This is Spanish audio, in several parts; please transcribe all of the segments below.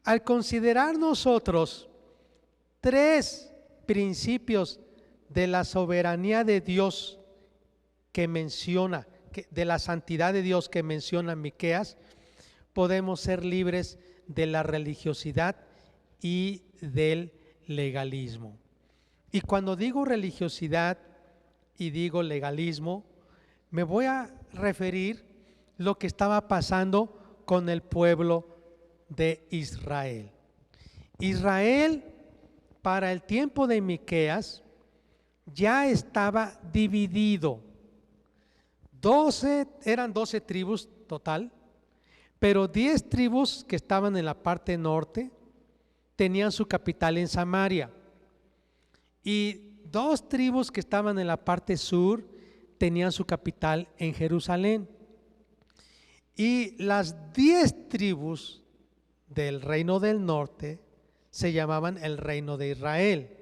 Al considerar nosotros tres principios de la soberanía de Dios que menciona, de la santidad de Dios que menciona Miqueas, podemos ser libres de la religiosidad y del legalismo. Y cuando digo religiosidad y digo legalismo, me voy a referir lo que estaba pasando con el pueblo de Israel. Israel, para el tiempo de Miqueas, ya estaba dividido. Eran 12 tribus total, pero 10 tribus que estaban en la parte norte tenían su capital en Samaria, y 2 tribus que estaban en la parte sur tenían su capital en Jerusalén. Y las 10 tribus del reino del norte se llamaban el reino de Israel.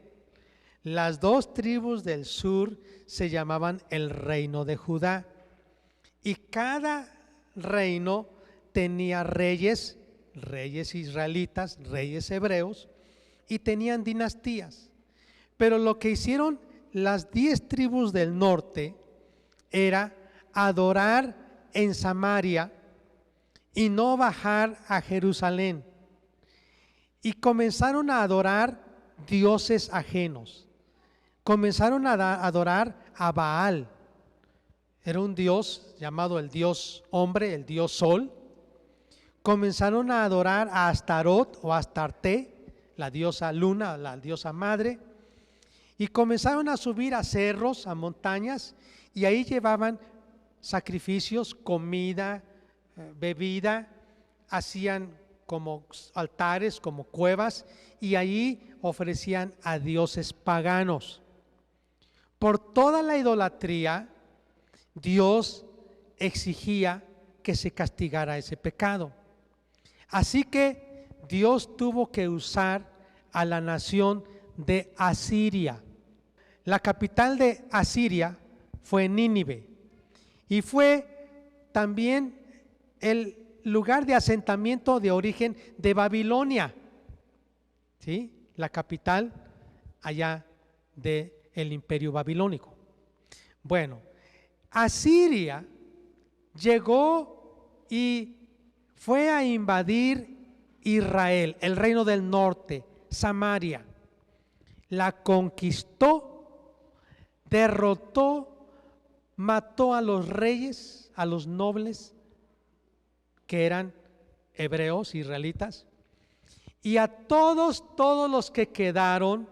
Las 2 tribus del sur se llamaban el reino de Judá. Y cada reino tenía reyes israelitas, reyes hebreos, y tenían dinastías. Pero lo que hicieron las 10 tribus del norte era adorar en Samaria y no bajar a Jerusalén. Y comenzaron a adorar dioses ajenos. Comenzaron a adorar a Baal. Era un dios llamado el dios hombre, el dios sol. Comenzaron a adorar a Astarot o Astarte, la diosa luna, la diosa madre. Y comenzaron a subir a cerros, a montañas, y ahí llevaban sacrificios, comida, bebida, hacían como altares, como cuevas, y allí ofrecían a dioses paganos. Por toda la idolatría, Dios exigía que se castigara ese pecado. Así que Dios tuvo que usar a la nación de Asiria. La capital de Asiria fue Nínive, y fue también el lugar de asentamiento de origen de Babilonia, ¿sí? La capital allá del imperio babilónico. Bueno, Asiria llegó y fue a invadir Israel, el reino del norte, Samaria. La conquistó, derrotó, mató a los reyes, a los nobles que eran hebreos, israelitas, y a todos los que quedaron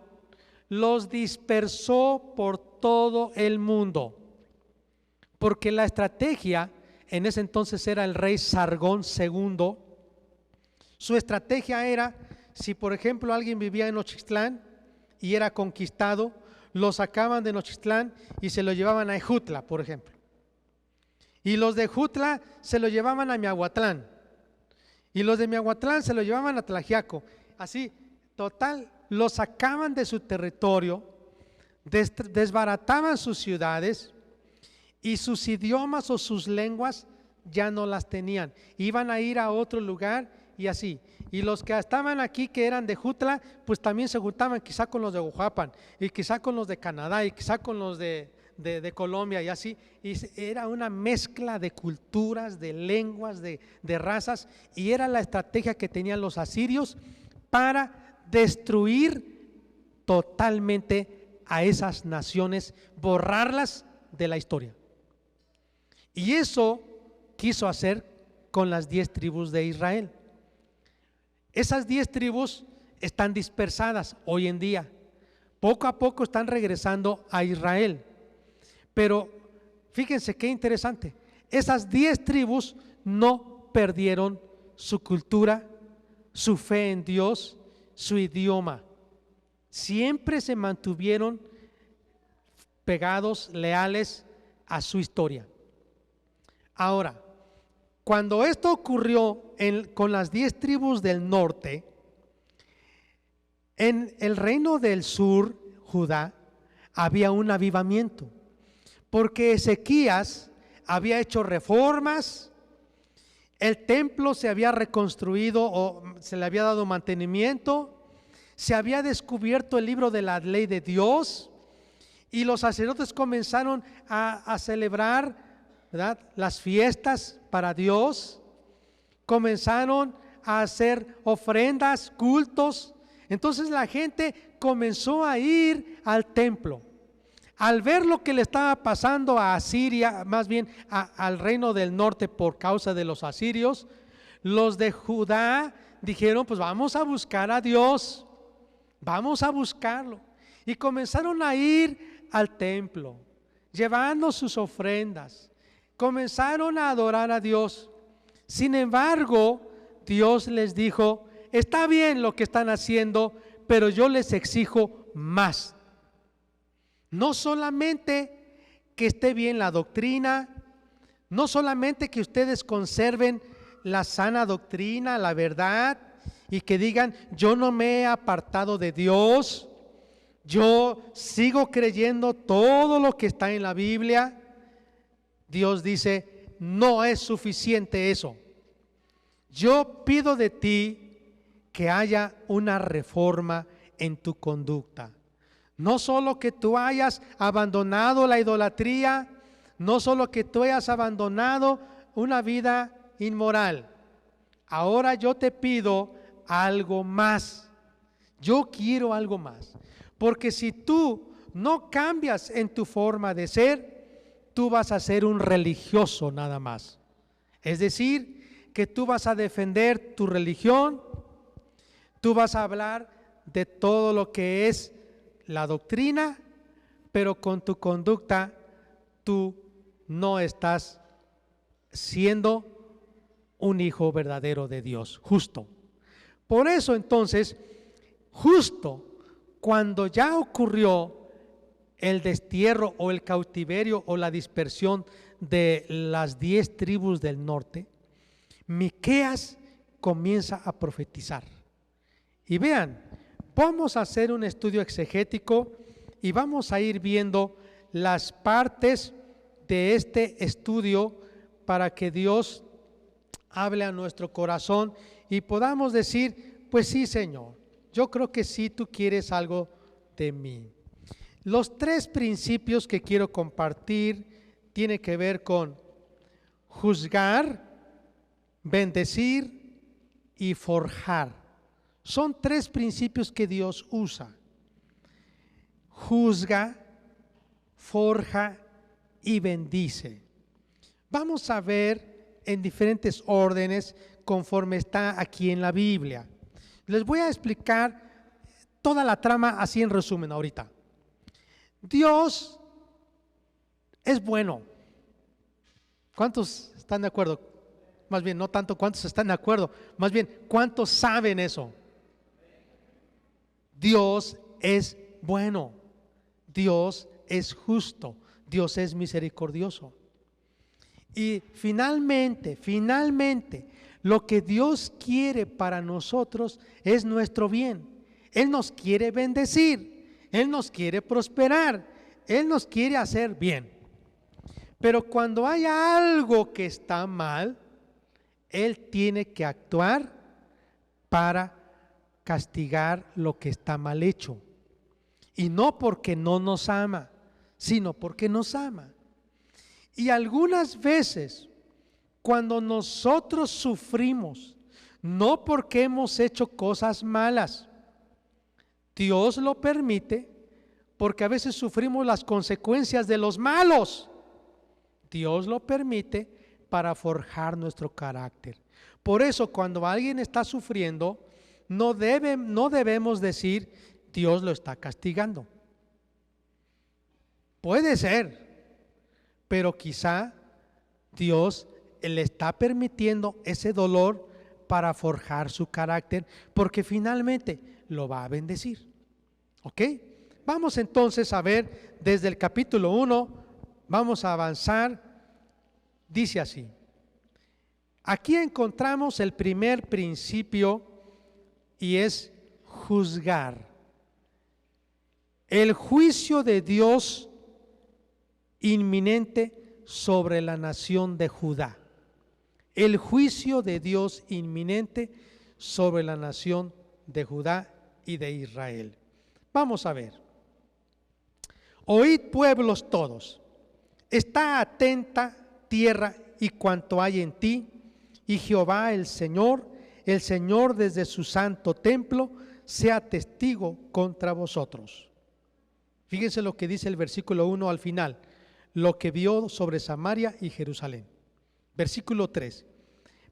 los dispersó por todo el mundo, porque la estrategia en ese entonces era el rey Sargón II. Su estrategia era, si por ejemplo alguien vivía en Nochixtlán y era conquistado, lo sacaban de Nochixtlán y se lo llevaban a Ejutla, por ejemplo. Y los de Ejutla se lo llevaban a Miahuatlán. Y los de Miahuatlán se lo llevaban a Tlaxiaco. Así, total, lo sacaban de su territorio, desbarataban sus ciudades, y sus idiomas o sus lenguas ya no las tenían. Iban a ir a otro lugar y así. Y los que estaban aquí, que eran de Jutla, pues también se juntaban quizá con los de Oaxaca, y quizá con los de Canadá, y quizá con los de Colombia, y así. Y era una mezcla de culturas, de lenguas, de razas, y era la estrategia que tenían los asirios para destruir totalmente a esas naciones, borrarlas de la historia. Y eso quiso hacer con las 10 tribus de Israel. Esas 10 tribus están dispersadas hoy en día. Poco a poco están regresando a Israel. Pero fíjense qué interesante. Esas 10 tribus no perdieron su cultura, su fe en Dios, su idioma. Siempre se mantuvieron pegados, leales a su historia. Ahora, cuando esto ocurrió con las 10 tribus del norte, en el reino del sur, Judá, había un avivamiento, porque Ezequías había hecho reformas, El templo se había reconstruido o se le había dado mantenimiento, se había descubierto el libro de la ley de Dios y los sacerdotes comenzaron a celebrar, ¿verdad?, las fiestas para Dios, comenzaron a hacer ofrendas, cultos. Entonces la gente comenzó a ir al templo. Al ver lo que le estaba pasando a Asiria, más bien al reino del norte por causa de los asirios, los de Judá dijeron, pues vamos a buscar a Dios, vamos a buscarlo. Y comenzaron a ir al templo, llevando sus ofrendas, comenzaron a adorar a Dios. Sin embargo, Dios les dijo, está bien lo que están haciendo, pero yo les exijo más. No solamente que esté bien la doctrina, no solamente que ustedes conserven la sana doctrina, la verdad, y que digan, yo no me he apartado de Dios, yo sigo creyendo todo lo que está en la Biblia. Dios dice, no es suficiente eso. Yo pido de ti que haya una reforma en tu conducta. No solo que tú hayas abandonado la idolatría, no solo que tú hayas abandonado una vida inmoral. Ahora yo te pido algo más. Yo quiero algo más. Porque si tú no cambias en tu forma de ser, tú vas a ser un religioso nada más. Es decir, que tú vas a defender tu religión, tú vas a hablar de todo lo que es la doctrina, pero con tu conducta tú no estás siendo un hijo verdadero de Dios, justo. Por eso entonces, justo cuando ya ocurrió el destierro o el cautiverio o la dispersión de las 10 tribus del norte, Miqueas comienza a profetizar. Y vean, vamos a hacer un estudio exegético y vamos a ir viendo las partes de este estudio para que Dios hable a nuestro corazón y podamos decir, pues sí, Señor, yo creo que sí tú quieres algo de mí. Los 3 principios que quiero compartir tienen que ver con juzgar, bendecir y forjar. Son 3 principios que Dios usa: juzga, forja y bendice. Vamos a ver en diferentes órdenes conforme está aquí en la Biblia. Les voy a explicar toda la trama así en resumen ahorita. Dios es bueno. ¿Cuántos están de acuerdo? Más bien, no tanto cuántos están de acuerdo, más bien, ¿cuántos saben eso? Dios es bueno, Dios es justo, Dios es misericordioso. Y finalmente, lo que Dios quiere para nosotros es nuestro bien. Él nos quiere bendecir, Él nos quiere prosperar, Él nos quiere hacer bien. Pero cuando haya algo que está mal, Él tiene que actuar para castigar lo que está mal hecho. Y no porque no nos ama, sino porque nos ama. Y algunas veces, cuando nosotros sufrimos, no porque hemos hecho cosas malas, Dios lo permite porque a veces sufrimos las consecuencias de los malos. Dios lo permite para forjar nuestro carácter. Por eso, cuando alguien está sufriendo, no debemos decir, Dios lo está castigando. Puede ser, pero quizá Dios le está permitiendo ese dolor para forjar su carácter, porque finalmente lo va a bendecir. ¿Ok? Vamos entonces a ver desde el capítulo 1, vamos a avanzar. Dice así: aquí encontramos el primer principio y es juzgar. El juicio de Dios inminente sobre la nación de Judá. el juicio de Dios inminente sobre la nación de Judá y de Israel. Vamos a ver. Oíd, pueblos todos, está atenta tierra y cuanto hay en ti, y Jehová el Señor desde su santo templo, sea testigo contra vosotros. Fíjense lo que dice el versículo 1 al final, lo que vio sobre Samaria y Jerusalén. Versículo 3,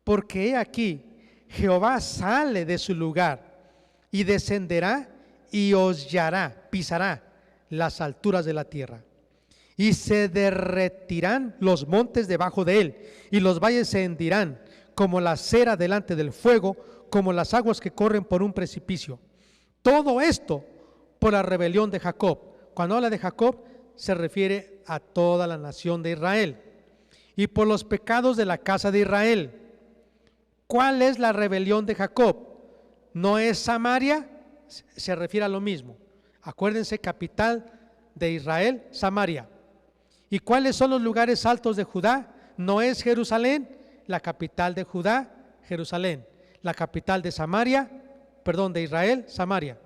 porque he aquí, Jehová sale de su lugar y descenderá y hollará, pisará las alturas de la tierra. Y se derretirán los montes debajo de él, y los valles se hendirán como la cera delante del fuego, como las aguas que corren por un precipicio. Todo esto por la rebelión de Jacob. Cuando habla de Jacob, se refiere a toda la nación de Israel. Y por los pecados de la casa de Israel. ¿Cuál es la rebelión de Jacob? ¿No es Samaria? Se refiere a lo mismo. Acuérdense, capital de Israel, Samaria. ¿Y cuáles son los lugares altos de Judá? ¿No es Jerusalén? La capital de Judá, Jerusalén. La capital de de Israel, Samaria.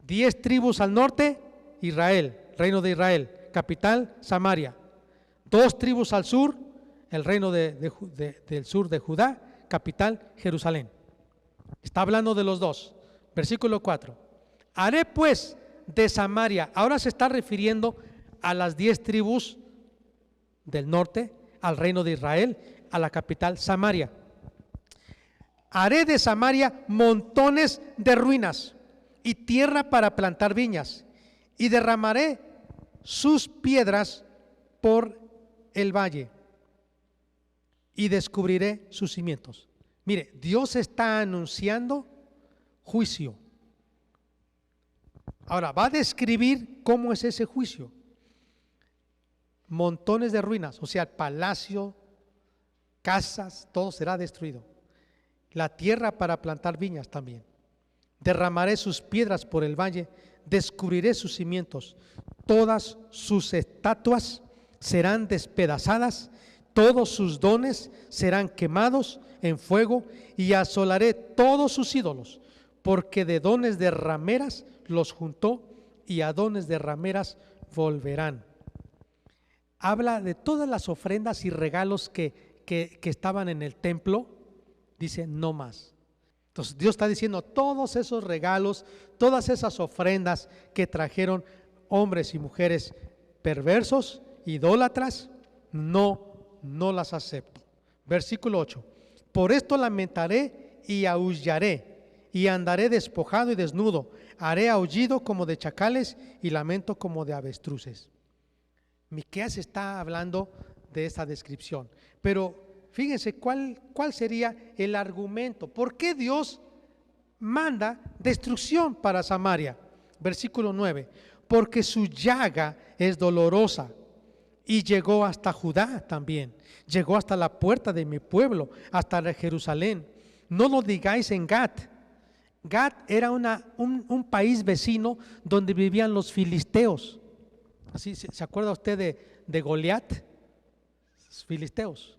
10 tribus al norte, Israel, reino de Israel. Capital, Samaria. 2 tribus al sur, el reino del sur de Judá, capital, Jerusalén. Está hablando de los dos. Versículo 4. Haré pues de Samaria, ahora se está refiriendo a las 10 tribus del norte, al reino de Israel, a la capital Samaria. Haré de Samaria montones de ruinas y tierra para plantar viñas, y derramaré sus piedras por el valle y descubriré sus cimientos. Mire, Dios está anunciando juicio. Ahora, va a describir cómo es ese juicio. Montones de ruinas, o sea, el palacio, casas, todo será destruido. La tierra para plantar viñas también. Derramaré sus piedras por el valle, descubriré sus cimientos. Todas sus estatuas serán despedazadas, todos sus dones serán quemados en fuego, y asolaré todos sus ídolos, porque de dones de rameras los juntó, y a dones de rameras volverán. Habla de todas las ofrendas y regalos que estaban en el templo. Dice, no más. Entonces Dios está diciendo, todos esos regalos, todas esas ofrendas que trajeron hombres y mujeres perversos, idólatras, no las acepto. Versículo 8. Por esto lamentaré y aullaré, y andaré despojado y desnudo. Haré aullido como de chacales y lamento como de avestruces. Miqueas está hablando de esta descripción. Pero fíjense cuál sería el argumento. ¿Por qué Dios manda destrucción para Samaria? Versículo 9. Porque su llaga es dolorosa y llegó hasta Judá también. Llegó hasta la puerta de mi pueblo, hasta Jerusalén. No lo digáis en Gat. Gat era un país vecino donde vivían los filisteos. Así, ¿se acuerda usted de Goliat? Los filisteos.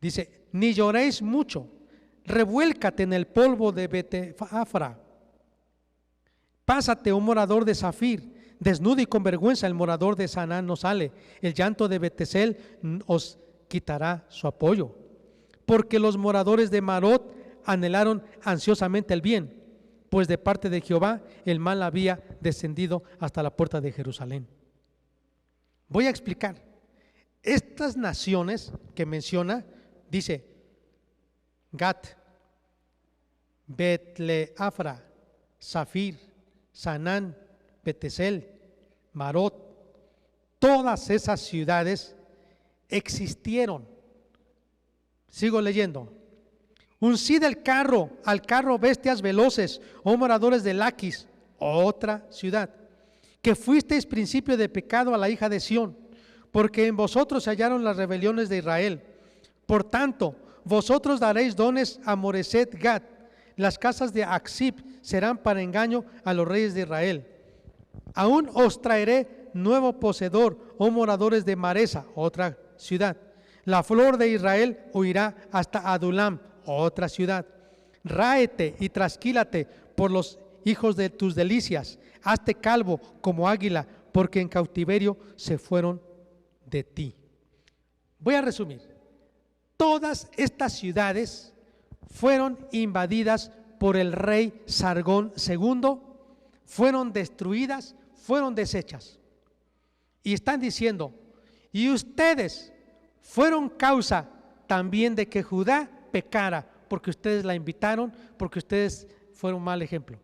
Dice, ni lloréis mucho, revuélcate en el polvo de Betefafra. Pásate, un morador de Zafir, desnudo y con vergüenza el morador de Sanán no sale. El llanto de Betesel os quitará su apoyo. Porque los moradores de Marot anhelaron ansiosamente el bien, pues de parte de Jehová el mal había descendido hasta la puerta de Jerusalén. Voy a explicar. Estas naciones que menciona, dice Gat, Betleafra, Zafir, Sanán, Betesel, Marot, todas esas ciudades existieron. Sigo leyendo. Uncid al carro bestias veloces, oh moradores de Laquis, otra ciudad, que fuisteis principio de pecado a la hija de Sión, porque en vosotros se hallaron las rebeliones de Israel. Por tanto, vosotros daréis dones a Moreset Gat, las casas de Axib serán para engaño a los reyes de Israel. Aún os traeré nuevo poseedor, oh moradores de Maresa, otra ciudad. La flor de Israel huirá hasta Adulam, otra ciudad. Ráete y trasquílate por los hijos de tus delicias. Hazte calvo como águila, porque en cautiverio se fueron de ti. Voy a resumir. Todas estas ciudades fueron invadidas por el rey Sargón II, fueron destruidas, fueron deshechas. Y están diciendo, y ustedes fueron causa también de que Judá pecara, porque ustedes la invitaron, porque ustedes fueron un mal ejemplo.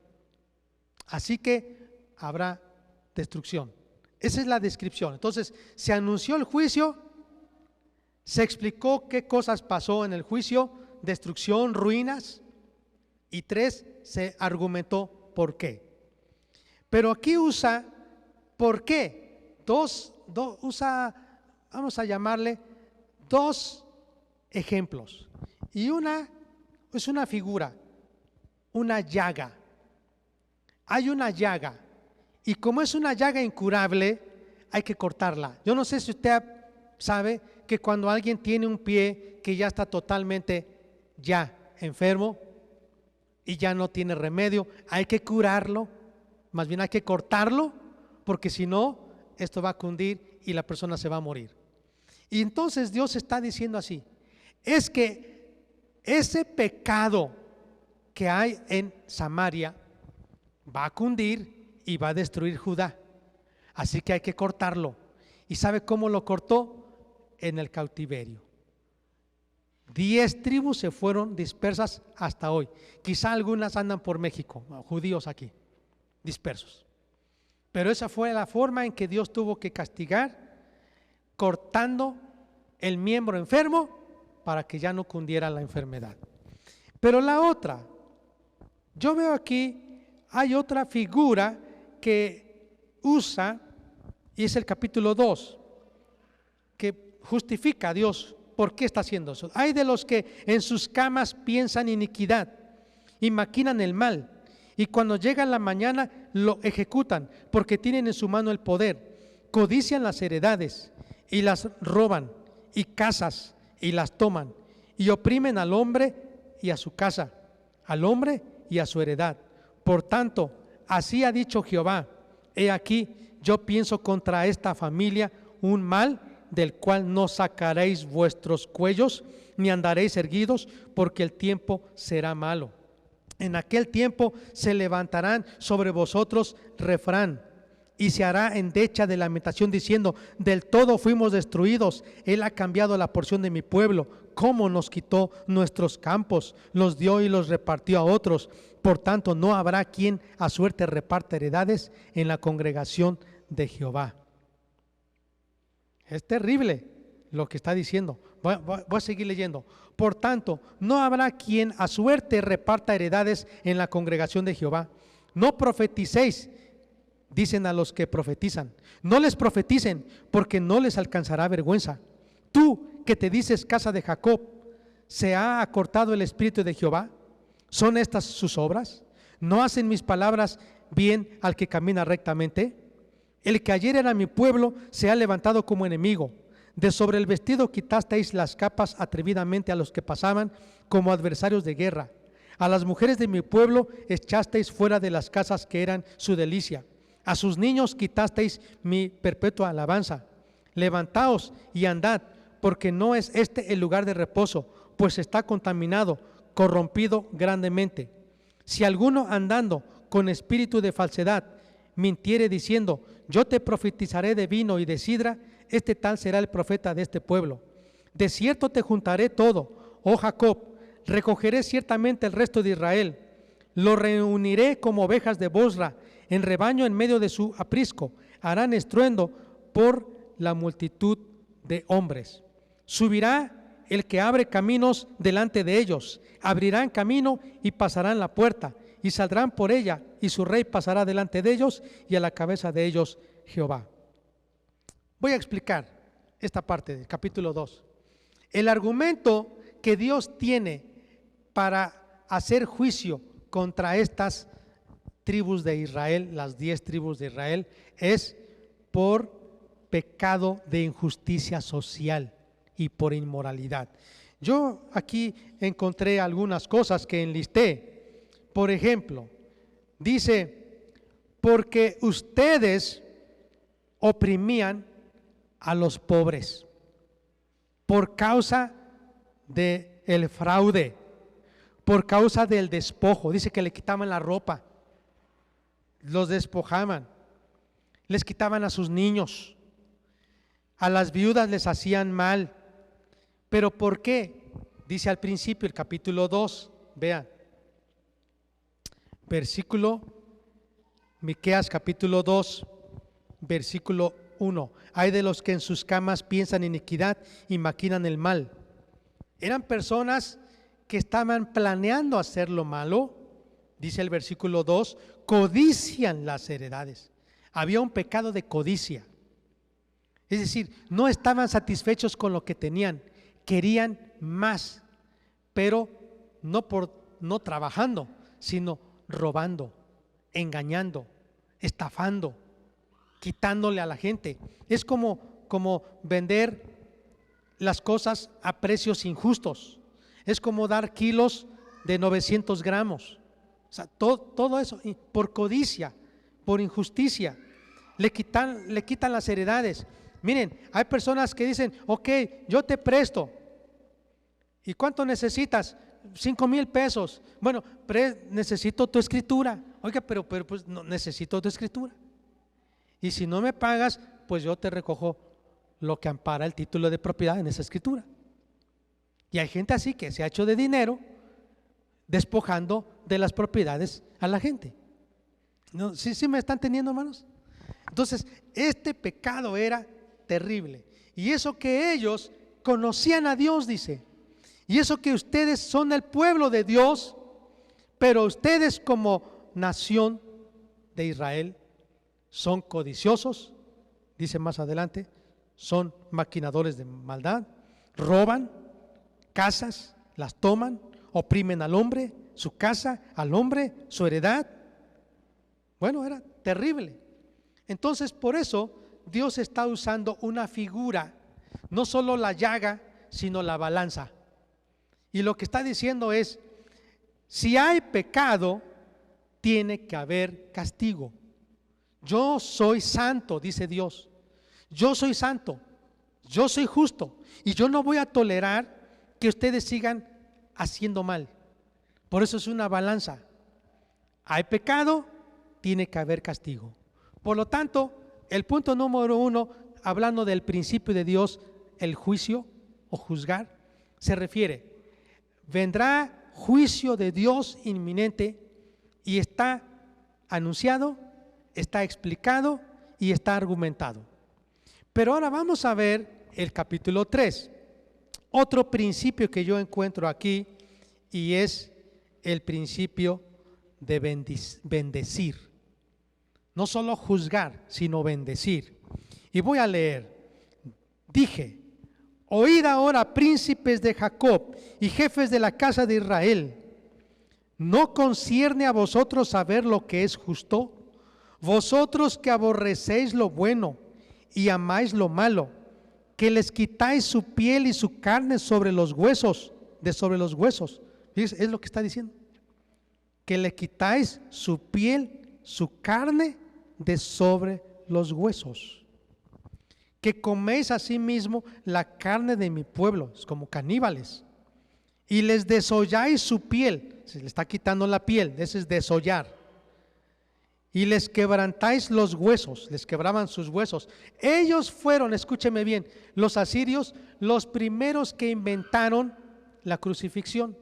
Así que habrá destrucción. Esa es la descripción. Entonces, se anunció el juicio, se explicó qué cosas pasó en el juicio, destrucción, ruinas, y 3, se argumentó por qué. Pero aquí usa por qué. Vamos a llamarle 2 ejemplos. Y una es una figura, una llaga. Hay una llaga, y como es una llaga incurable, hay que cortarla. Yo no sé si usted sabe que cuando alguien tiene un pie que ya está totalmente ya enfermo y ya no tiene remedio, hay que curarlo, más bien hay que cortarlo, porque si no, esto va a cundir y la persona se va a morir. Y entonces Dios está diciendo así, es que ese pecado que hay en Samaria va a cundir y va a destruir Judá, así que hay que cortarlo. ¿Y sabe cómo lo cortó? En el cautiverio. 10 tribus se fueron dispersas hasta hoy. Quizá algunas andan por México, judíos aquí, dispersos. Pero esa fue la forma en que Dios tuvo que castigar, cortando el miembro enfermo para que ya no cundiera la enfermedad. Pero la otra, yo veo aquí, hay otra figura que usa, y es el capítulo 2, que justifica a Dios por qué está haciendo eso. Hay de los que en sus camas piensan iniquidad y maquinan el mal, y cuando llega la mañana lo ejecutan, porque tienen en su mano el poder. Codician las heredades y las roban, y casas y las toman, y oprimen al hombre y a su casa, al hombre y a su heredad. Por tanto, así ha dicho Jehová: he aquí, yo pienso contra esta familia un mal del cual no sacaréis vuestros cuellos, ni andaréis erguidos, porque el tiempo será malo. En aquel tiempo se levantarán sobre vosotros refrán, y se hará endecha de lamentación, diciendo: del todo fuimos destruidos, él ha cambiado la porción de mi pueblo. Cómo nos quitó nuestros campos, los dio y los repartió a otros. Por tanto, no habrá quien a suerte reparta heredades en la congregación de Jehová. Es terrible lo que está diciendo. Voy a seguir leyendo. Por tanto, no habrá quien a suerte reparta heredades en la congregación de Jehová. No profeticéis, dicen a los que profetizan. No les profeticen, porque no les alcanzará vergüenza. Tú que te dices casa de Jacob, ¿se ha acortado el espíritu de Jehová? ¿Son estas sus obras? ¿No hacen mis palabras bien al que camina rectamente? El que ayer era mi pueblo se ha levantado como enemigo. De sobre el vestido quitasteis las capas atrevidamente a los que pasaban como adversarios de guerra. A las mujeres de mi pueblo echasteis fuera de las casas que eran su delicia. A sus niños quitasteis mi perpetua alabanza. Levantaos y andad, porque no es este el lugar de reposo, pues está contaminado, corrompido grandemente. Si alguno andando con espíritu de falsedad mintiere diciendo: yo te profetizaré de vino y de sidra, este tal será el profeta de este pueblo. De cierto te juntaré todo, oh Jacob, recogeré ciertamente el resto de Israel, lo reuniré como ovejas de Bosra, en rebaño en medio de su aprisco, harán estruendo por la multitud de hombres. Subirá el que abre caminos delante de ellos, abrirán camino y pasarán la puerta, y saldrán por ella, y su rey pasará delante de ellos, y a la cabeza de ellos Jehová. Voy a explicar esta parte del capítulo 2. El argumento que Dios tiene para hacer juicio contra estas tribus de Israel, las 10 tribus de Israel, es por pecado de injusticia social. y por inmoralidad. Yo aquí encontré algunas cosas que enlisté. Por ejemplo, dice, porque ustedes oprimían a los pobres por causa del fraude, por causa del despojo. Dice que le quitaban la ropa, los despojaban, les quitaban a sus niños, a las viudas les hacían mal. ¿Pero por qué? Dice al principio, el capítulo 2, vean, versículo, Miqueas capítulo 2, versículo 1. Hay de los que en sus camas piensan iniquidad y maquinan el mal. Eran personas que estaban planeando hacer lo malo. Dice el versículo 2, codician las heredades. Había un pecado de codicia. Es decir, no estaban satisfechos con lo que tenían, querían más, pero no trabajando, sino robando, engañando, estafando, quitándole a la gente. Es como vender las cosas a precios injustos. Es como dar kilos de 900 gramos. O sea, todo eso por codicia, por injusticia. Le quitan las heredades. Miren, hay personas que dicen, ok, yo te presto. ¿Y cuánto necesitas? 5,000 pesos. Bueno, necesito tu escritura. Oiga, pero pues no, necesito tu escritura. Y si no me pagas, pues yo te recojo lo que ampara el título de propiedad en esa escritura. Y hay gente así que se ha hecho de dinero despojando de las propiedades a la gente. ¿No? ¿Sí me están entendiendo, hermanos? Entonces, este pecado era terrible. Y eso que ellos conocían a Dios, dice. Y eso que ustedes son el pueblo de Dios, pero ustedes como nación de Israel son codiciosos, dice más adelante, son maquinadores de maldad, roban casas, las toman, oprimen al hombre, su casa, al hombre, su heredad. Bueno, era terrible. Entonces, por eso Dios está usando una figura, no solo la llaga, sino la balanza. Y lo que está diciendo es, si hay pecado, tiene que haber castigo. Yo soy santo, dice Dios. Yo soy santo, yo soy justo, y yo no voy a tolerar que ustedes sigan haciendo mal. Por eso es una balanza. Hay pecado, tiene que haber castigo. Por lo tanto, el punto número 1, hablando del principio de Dios, el juicio o juzgar, se refiere, vendrá juicio de Dios inminente y está anunciado, está explicado y está argumentado. Pero ahora vamos a ver el capítulo 3, otro principio que yo encuentro aquí, y es el principio de bendecir. No solo juzgar, sino bendecir. Y voy a leer. Dije, oíd ahora, príncipes de Jacob y jefes de la casa de Israel, ¿no concierne a vosotros saber lo que es justo? Vosotros que aborrecéis lo bueno y amáis lo malo, que les quitáis su piel y su carne sobre los huesos, de sobre los huesos. Es lo que está diciendo. Que le quitáis su piel, su carne de sobre los huesos. Que coméis asimismo la carne de mi pueblo, es como caníbales. Y les desolláis su piel, se le está quitando la piel, ese es desollar. Y les quebrantáis los huesos, les quebraban sus huesos. Ellos fueron, escúcheme bien, los asirios, los primeros que inventaron la crucifixión,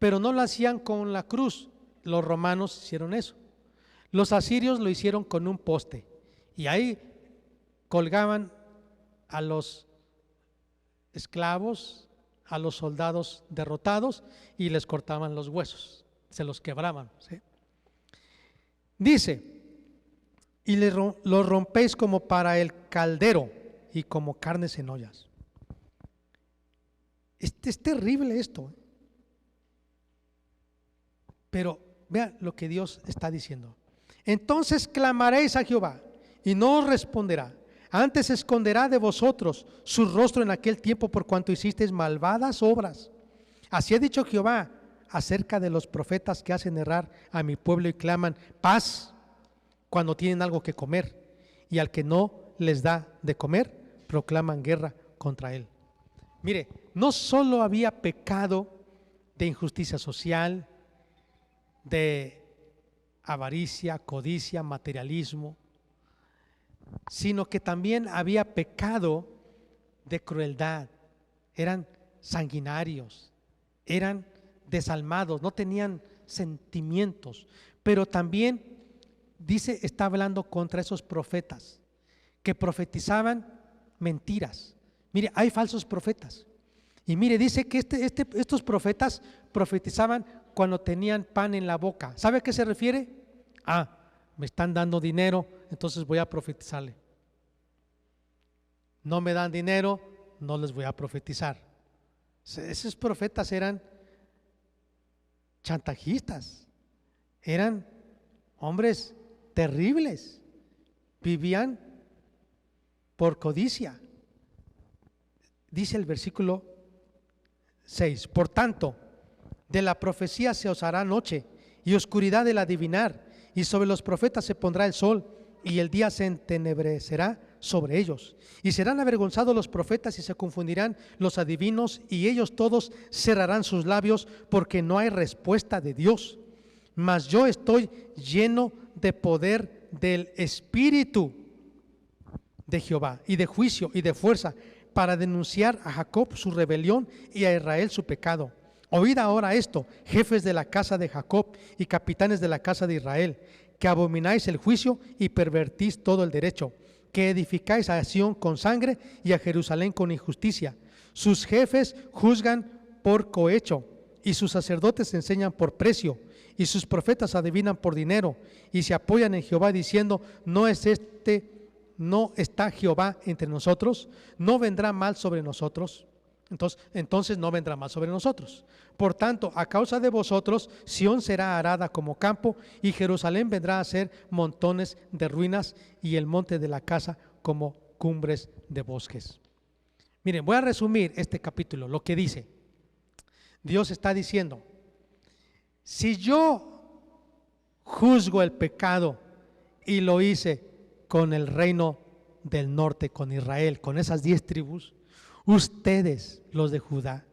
pero no lo hacían con la cruz. Los romanos hicieron eso. Los asirios lo hicieron con un poste y ahí colgaban a los esclavos, a los soldados derrotados y les cortaban los huesos, se los quebraban, ¿sí? Dice, y los rompéis como para el caldero y como carnes en ollas. Es terrible esto. Pero vean lo que Dios está diciendo. Entonces clamaréis a Jehová y no os responderá. Antes esconderá de vosotros su rostro en aquel tiempo por cuanto hicisteis malvadas obras. Así ha dicho Jehová acerca de los profetas que hacen errar a mi pueblo y claman paz cuando tienen algo que comer, y al que no les da de comer, proclaman guerra contra él. Mire, no solo había pecado de injusticia social, de avaricia, codicia, materialismo, sino que también había pecado de crueldad. Eran sanguinarios, eran desalmados, no tenían sentimientos, pero también dice, está hablando contra esos profetas que profetizaban mentiras. Mire, hay falsos profetas. Y mire, dice que estos profetas profetizaban cuando tenían pan en la boca. ¿Sabe a qué se refiere? Me están dando dinero, entonces voy a profetizarle. No me dan dinero, no les voy a profetizar. Esos profetas eran chantajistas, eran hombres terribles, vivían por codicia. Dice el versículo 6: por tanto, de la profecía se os hará noche y oscuridad del adivinar, y sobre los profetas se pondrá el sol, y el día se entenebrecerá sobre ellos. Y serán avergonzados los profetas y se confundirán los adivinos, y ellos todos cerrarán sus labios, porque no hay respuesta de Dios. Mas yo estoy lleno de poder del Espíritu de Jehová, y de juicio y de fuerza, para denunciar a Jacob su rebelión y a Israel su pecado. Oíd ahora esto, jefes de la casa de Jacob y capitanes de la casa de Israel, que abomináis el juicio y pervertís todo el derecho, que edificáis a Sión con sangre y a Jerusalén con injusticia. Sus jefes juzgan por cohecho, y sus sacerdotes enseñan por precio, y sus profetas adivinan por dinero, y se apoyan en Jehová diciendo, no está Jehová entre nosotros, no vendrá mal sobre nosotros. Entonces no vendrá mal sobre nosotros. Por tanto, a causa de vosotros, Sión será arada como campo, y Jerusalén vendrá a ser montones de ruinas, y el monte de la casa como cumbres de bosques. Miren, voy a resumir este capítulo, lo que dice. Dios está diciendo, si yo juzgo el pecado y lo hice con el reino del norte, con Israel, con esas 10 tribus, ustedes, los de Judá,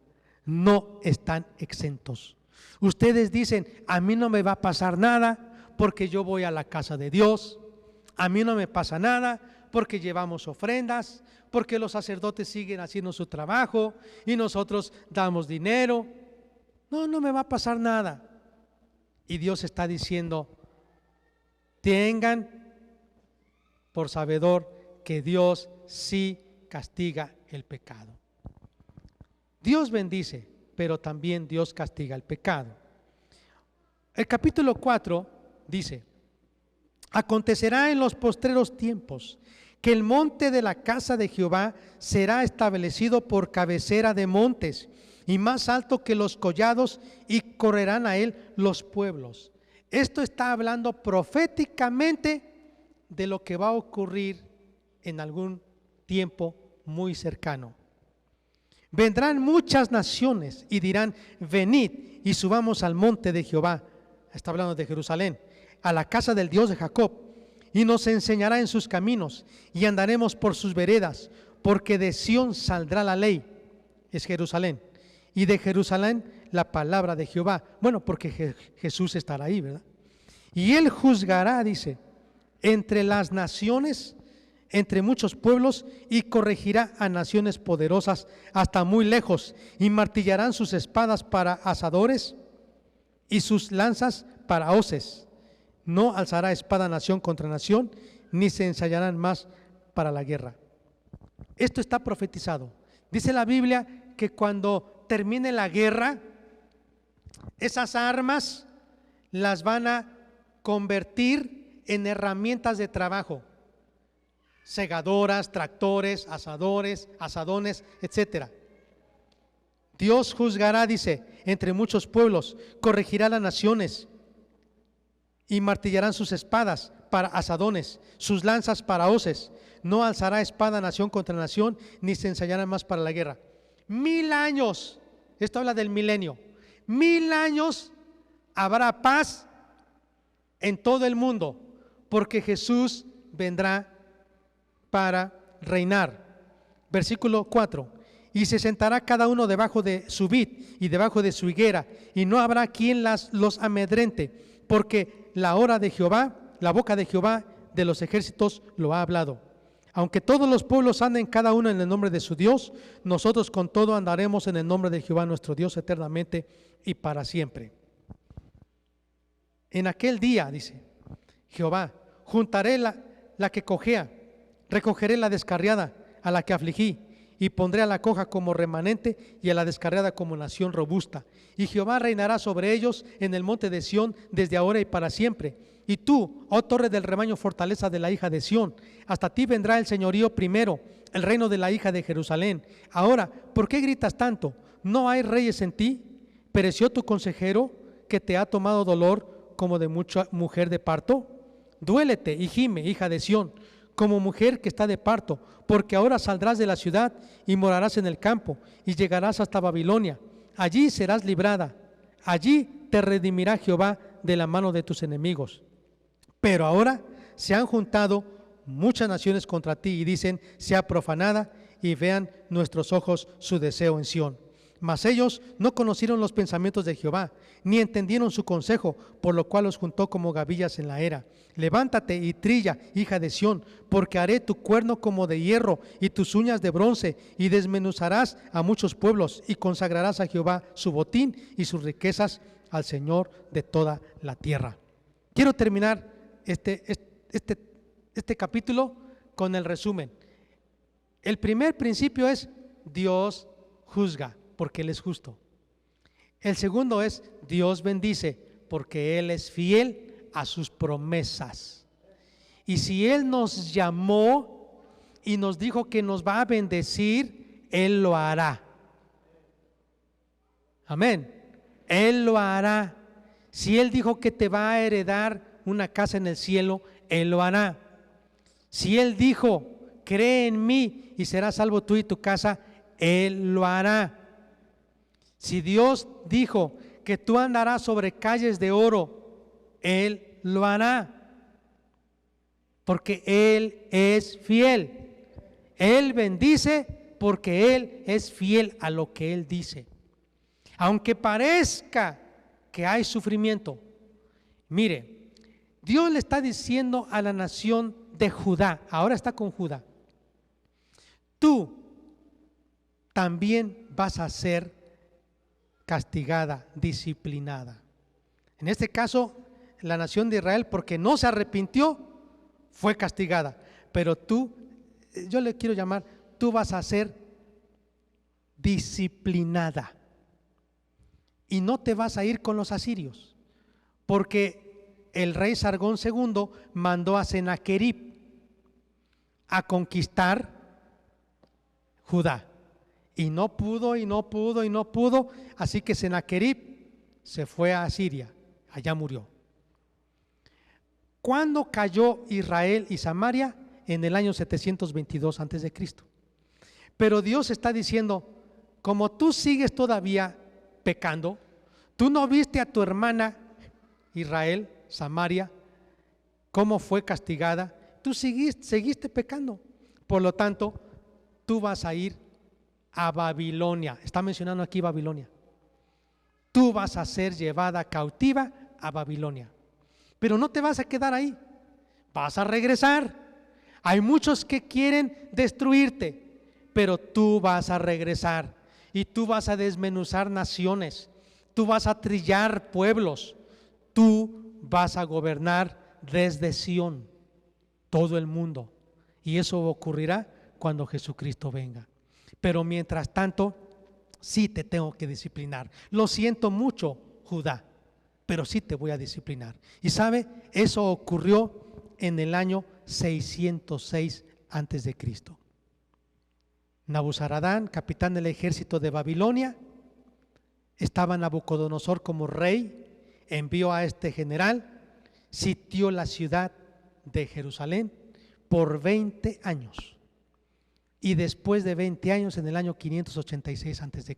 no están exentos. Ustedes dicen, a mí no me va a pasar nada porque yo voy a la casa de Dios, a mí no me pasa nada porque llevamos ofrendas, porque los sacerdotes siguen haciendo su trabajo y nosotros damos dinero. No me va a pasar nada. Y Dios está diciendo, tengan por sabedor que Dios sí castiga el pecado. Dios bendice, pero también Dios castiga el pecado. El capítulo 4 dice, acontecerá en los postreros tiempos que el monte de la casa de Jehová será establecido por cabecera de montes y más alto que los collados, y correrán a él los pueblos. Esto está hablando proféticamente de lo que va a ocurrir en algún tiempo muy cercano. Vendrán muchas naciones y dirán, venid y subamos al monte de Jehová, está hablando de Jerusalén, a la casa del Dios de Jacob, y nos enseñará en sus caminos, y andaremos por sus veredas, porque de Sión saldrá la ley, es Jerusalén, y de Jerusalén la palabra de Jehová. Bueno, porque Jesús estará ahí, ¿verdad? Y él juzgará, dice, entre las naciones, entre muchos pueblos, y corregirá a naciones poderosas hasta muy lejos, y martillarán sus espadas para asadores y sus lanzas para hoces. No alzará espada nación contra nación, ni se ensayarán más para la guerra. Esto está profetizado. Dice la Biblia que cuando termine la guerra, esas armas las van a convertir en herramientas de trabajo, segadoras, tractores, asadores, asadones, etcétera. Dios juzgará, dice, entre muchos pueblos, corregirá las naciones y martillarán sus espadas para asadones, sus lanzas para hoces. No alzará espada nación contra nación, ni se ensayará más para la guerra. 1000 años, esto habla del milenio. 1000 años habrá paz en todo el mundo, porque Jesús vendrá para reinar. Versículo 4. Y se sentará cada uno debajo de su vid y debajo de su higuera, y no habrá quien los amedrente, porque la hora de Jehová, la boca de Jehová de los ejércitos lo ha hablado. Aunque todos los pueblos anden cada uno en el nombre de su Dios, nosotros con todo andaremos en el nombre de Jehová nuestro Dios eternamente y para siempre. En aquel día, dice Jehová, juntaré la que cojea, recogeré la descarriada, a la que afligí, y pondré a la coja como remanente y a la descarriada como nación robusta. Y Jehová reinará sobre ellos en el monte de Sión desde ahora y para siempre. Y tú, oh torre del rebaño, fortaleza de la hija de Sión, hasta ti vendrá el señorío primero, el reino de la hija de Jerusalén. Ahora, ¿por qué gritas tanto? ¿No hay reyes en ti? ¿Pereció tu consejero que te ha tomado dolor como de mucha mujer de parto? Duélete y gime, hija de Sión, como mujer que está de parto, porque ahora saldrás de la ciudad y morarás en el campo y llegarás hasta Babilonia. Allí serás librada, allí te redimirá Jehová de la mano de tus enemigos. Pero ahora se han juntado muchas naciones contra ti y dicen, sea profanada, y vean nuestros ojos su deseo en Sión. Mas ellos no conocieron los pensamientos de Jehová, ni entendieron su consejo, por lo cual los juntó como gavillas en la era. Levántate y trilla, hija de Sión, porque haré tu cuerno como de hierro y tus uñas de bronce, y desmenuzarás a muchos pueblos, y consagrarás a Jehová su botín y sus riquezas al Señor de toda la tierra. Quiero terminar este capítulo con el resumen. El primer principio es: Dios juzga, porque Él es justo. El segundo es: Dios bendice, porque Él es fiel a sus promesas. Y si Él nos llamó y nos dijo que nos va a bendecir, Él lo hará. Amén. Él lo hará. Si Él dijo que te va a heredar una casa en el cielo, Él lo hará. Si Él dijo, cree en mí y serás salvo tú y tu casa, Él lo hará. Si Dios dijo que tú andarás sobre calles de oro, Él lo hará. Porque Él es fiel. Él bendice porque Él es fiel a lo que Él dice. Aunque parezca que hay sufrimiento, mire, Dios le está diciendo a la nación de Judá, ahora está con Judá, tú también vas a ser castigada, disciplinada. En este caso, la nación de Israel, porque no se arrepintió, fue castigada. Pero tú, yo le quiero llamar, tú vas a ser disciplinada. Y no te vas a ir con los asirios, porque el rey Sargón II mandó a Sennacherib a conquistar Judá. Y no pudo, así que Sennacherib se fue a Asiria, allá murió. ¿Cuándo cayó Israel y Samaria? En el año 722 a.C. Pero Dios está diciendo, como tú sigues todavía pecando, tú no viste a tu hermana Israel, Samaria, cómo fue castigada, tú seguiste pecando, por lo tanto, tú vas a ir a Babilonia. Está mencionando aquí Babilonia. Tú vas a ser llevada cautiva a Babilonia. Pero no te vas a quedar ahí, vas a regresar. Hay muchos que quieren destruirte, pero tú vas a regresar y tú vas a desmenuzar naciones, tú vas a trillar pueblos, tú vas a gobernar desde Sión todo el mundo, y eso ocurrirá cuando Jesucristo venga. Pero mientras tanto, sí te tengo que disciplinar. Lo siento mucho, Judá, pero sí te voy a disciplinar. Y sabe, eso ocurrió en el año 606 a.C. Nabuzaradán, capitán del ejército de Babilonia, estaba Nabucodonosor como rey, envió a este general, sitió la ciudad de Jerusalén, por 20 años. Y después de 20 años, en el año 586 a.C.,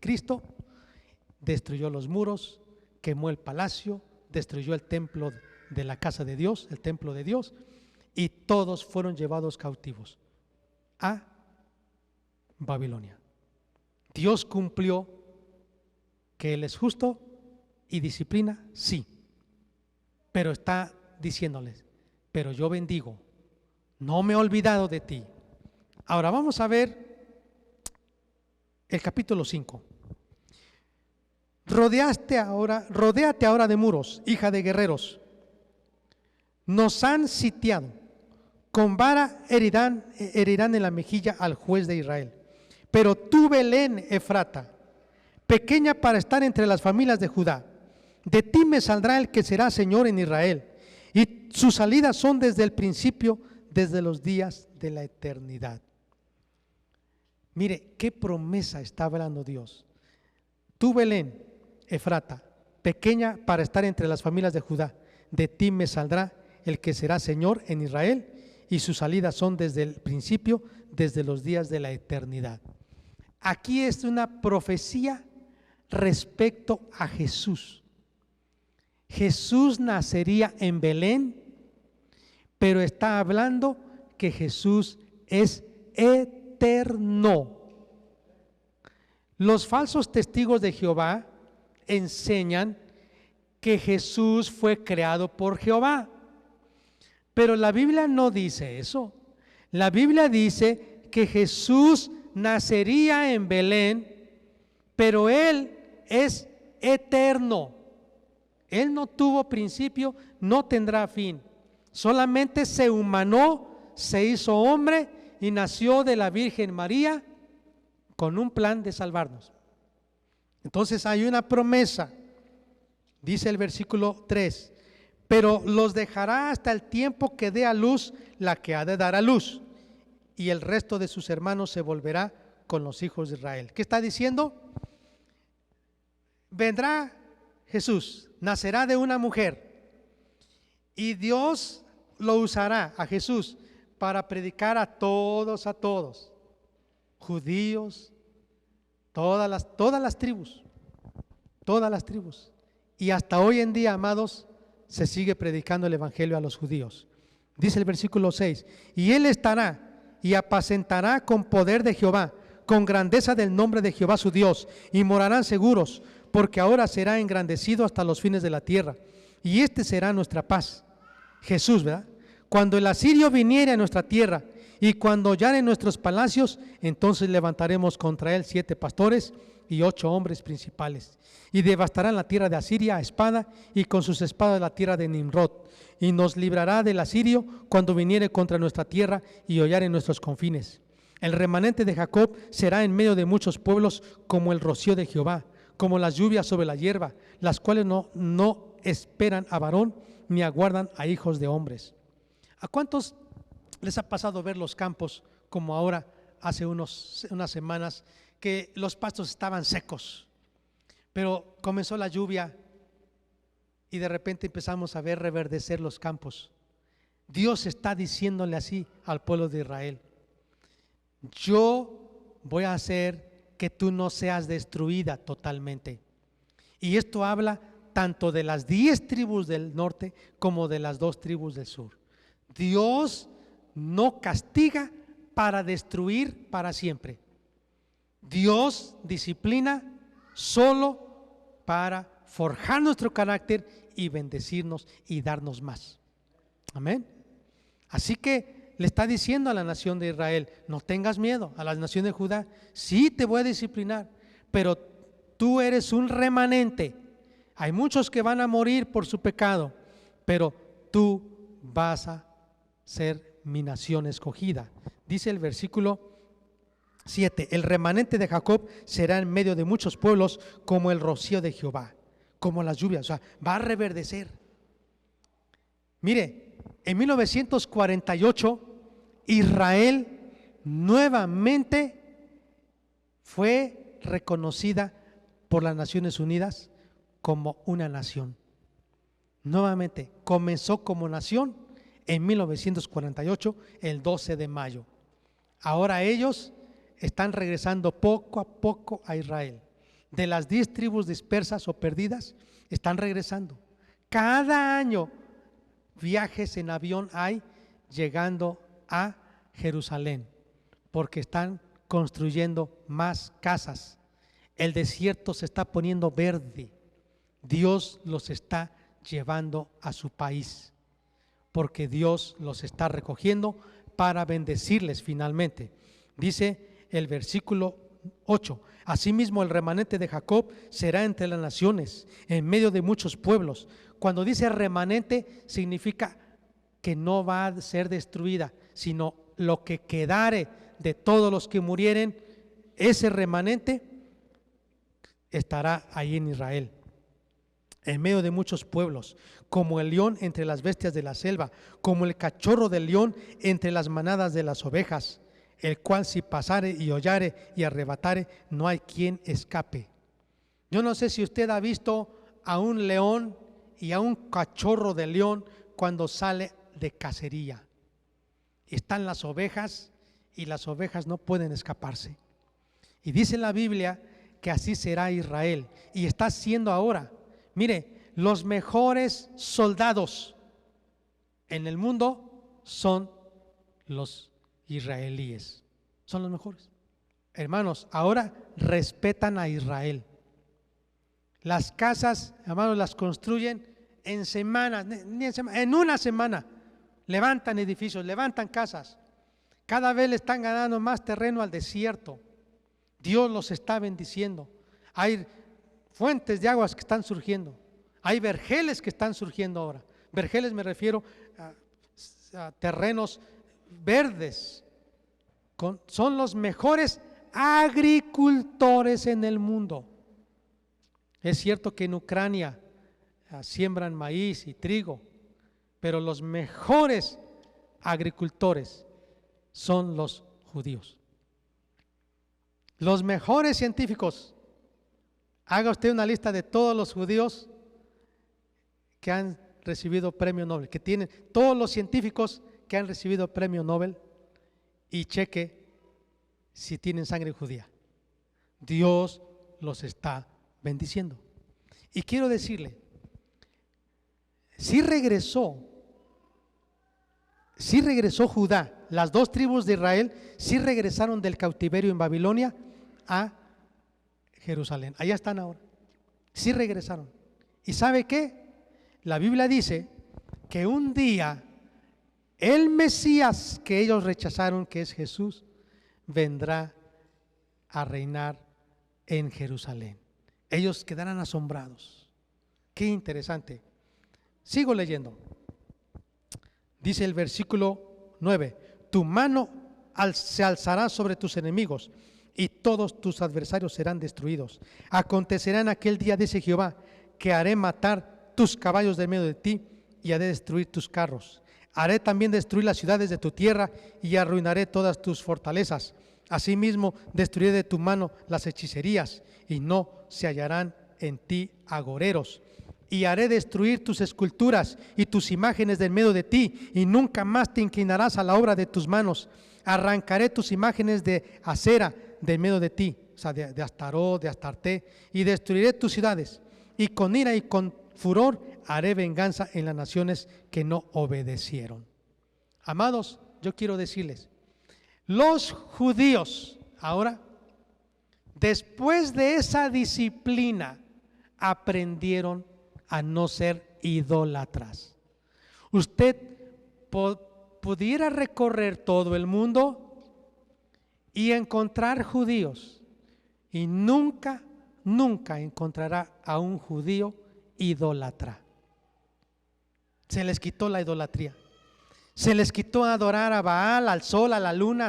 destruyó los muros, quemó el palacio, destruyó el templo de la casa de Dios, el templo de Dios, y todos fueron llevados cautivos a Babilonia. Dios cumplió que Él es justo y disciplina, sí, pero está diciéndoles, pero yo bendigo, no me he olvidado de ti. Ahora vamos a ver el capítulo 5. Rodéate ahora de muros, hija de guerreros. Nos han sitiado, con vara herirán en la mejilla al juez de Israel. Pero tú, Belén Efrata, pequeña para estar entre las familias de Judá, de ti me saldrá el que será Señor en Israel, y sus salidas son desde el principio, desde los días de la eternidad. Mire, qué promesa está hablando Dios. Tú, Belén Efrata, pequeña para estar entre las familias de Judá, de ti me saldrá el que será Señor en Israel, y sus salidas son desde el principio, desde los días de la eternidad. Aquí es una profecía respecto a Jesús. Jesús nacería en Belén, pero está hablando que Jesús es eterno. Los falsos testigos de Jehová enseñan que Jesús fue creado por Jehová, pero la Biblia no dice eso. La Biblia dice que Jesús nacería en Belén, pero Él es eterno. Él no tuvo principio, no tendrá fin. Solamente se humanó, se hizo hombre y nació de la Virgen María con un plan de salvarnos. Entonces hay una promesa, dice el versículo 3, pero los dejará hasta el tiempo que dé a luz la que ha de dar a luz, y el resto de sus hermanos se volverá con los hijos de Israel. ¿Qué está diciendo? Vendrá Jesús, nacerá de una mujer, y Dios lo usará a Jesús para predicar a todos, judíos, todas las tribus, y hasta hoy en día, amados, se sigue predicando el evangelio a los judíos. Dice el versículo 6, y él estará y apacentará con poder de Jehová, con grandeza del nombre de Jehová su Dios, y morarán seguros, porque ahora será engrandecido hasta los fines de la tierra, y este será nuestra paz. Jesús, ¿verdad? Cuando el asirio viniere a nuestra tierra, y cuando hollare nuestros palacios, entonces levantaremos contra él 7 pastores y 8 hombres principales, y devastarán la tierra de Asiria a espada, y con sus espadas la tierra de Nimrod, y nos librará del asirio cuando viniere contra nuestra tierra y hollare nuestros confines. El remanente de Jacob será en medio de muchos pueblos como el rocío de Jehová, como las lluvias sobre la hierba, las cuales no esperan a varón ni aguardan a hijos de hombres. ¿A cuántos les ha pasado ver los campos como ahora hace unas semanas, que los pastos estaban secos, pero comenzó la lluvia y de repente empezamos a ver reverdecer los campos? Dios está diciéndole así al pueblo de Israel: yo voy a hacer que tú no seas destruida totalmente. Y esto habla tanto de las 10 tribus del norte como de las 2 tribus del sur. Dios no castiga para destruir para siempre. Dios disciplina solo para forjar nuestro carácter y bendecirnos y darnos más. Amén. Así que le está diciendo a la nación de Israel: no tengas miedo. A la nación de Judá: sí te voy a disciplinar, pero tú eres un remanente. Hay muchos que van a morir por su pecado, pero tú vas a ser mi nación escogida. Dice el versículo 7: el remanente de Jacob será en medio de muchos pueblos como el rocío de Jehová, como las lluvias, o sea, va a reverdecer. Mire, en 1948 Israel nuevamente fue reconocida por las Naciones Unidas como una nación. Nuevamente comenzó como nación en 1948, el 12 de mayo. Ahora ellos están regresando poco a poco a Israel. De las 10 tribus dispersas o perdidas, están regresando. Cada año viajes en avión hay llegando a Jerusalén, porque están construyendo más casas. El desierto se está poniendo verde. Dios los está llevando a su país, porque Dios los está recogiendo para bendecirles finalmente. Dice el versículo 8: asimismo el remanente de Jacob será entre las naciones, en medio de muchos pueblos. Cuando dice remanente, significa que no va a ser destruida, sino lo que quedare de todos los que murieren, ese remanente estará ahí en Israel, en medio de muchos pueblos, como el león entre las bestias de la selva, como el cachorro del león entre las manadas de las ovejas, el cual si pasare y hollare y arrebatare, no hay quien escape. Yo no sé si usted ha visto a un león y a un cachorro de león cuando sale de cacería. Están las ovejas y las ovejas no pueden escaparse. Y dice la Biblia que así será Israel, y está siendo ahora. Mire, los mejores soldados en el mundo son los israelíes, son los mejores. Hermanos, ahora respetan a Israel. Las casas, hermanos, las construyen en semanas, en una semana. Levantan edificios, levantan casas. Cada vez le están ganando más terreno al desierto. Dios los está bendiciendo. Hay fuentes de aguas que están surgiendo. Hay vergeles que están surgiendo ahora. Vergeles me refiero a terrenos verdes. Son los mejores agricultores en el mundo. Es cierto que en Ucrania siembran maíz y trigo, pero los mejores agricultores son los judíos. Los mejores científicos. Haga usted una lista de todos los judíos que han recibido premio Nobel, que tienen todos los científicos que han recibido premio Nobel, y cheque si tienen sangre judía. Dios los está bendiciendo. Y quiero decirle, si regresó Judá, las 2 tribus de Israel, si regresaron del cautiverio en Babilonia a Jerusalén. Allá están ahora. Sí regresaron. ¿Y sabe qué? La Biblia dice que un día el Mesías que ellos rechazaron, que es Jesús, vendrá a reinar en Jerusalén. Ellos quedarán asombrados. Qué interesante. Sigo leyendo. Dice el versículo 9: tu mano se alzará sobre tus enemigos y todos tus adversarios serán destruidos. Acontecerá en aquel día, dice Jehová, que haré matar tus caballos de medio de ti y haré destruir tus carros. Haré también destruir las ciudades de tu tierra y arruinaré todas tus fortalezas. Asimismo destruiré de tu mano las hechicerías y no se hallarán en ti agoreros. Y haré destruir tus esculturas y tus imágenes del medio de ti, y nunca más te inclinarás a la obra de tus manos. Arrancaré tus imágenes de acera del medio de ti, o sea, de Astarot, de Astarte, y destruiré tus ciudades. Y con ira y con furor haré venganza en las naciones que no obedecieron. Amados, yo quiero decirles, los judíos ahora, después de esa disciplina, aprendieron a no ser idólatras. Usted pudiera recorrer todo el mundo y encontrar judíos, y nunca encontrará a un judío idólatra. Se les quitó la idolatría. Se les quitó adorar a Baal, al sol, a la luna, a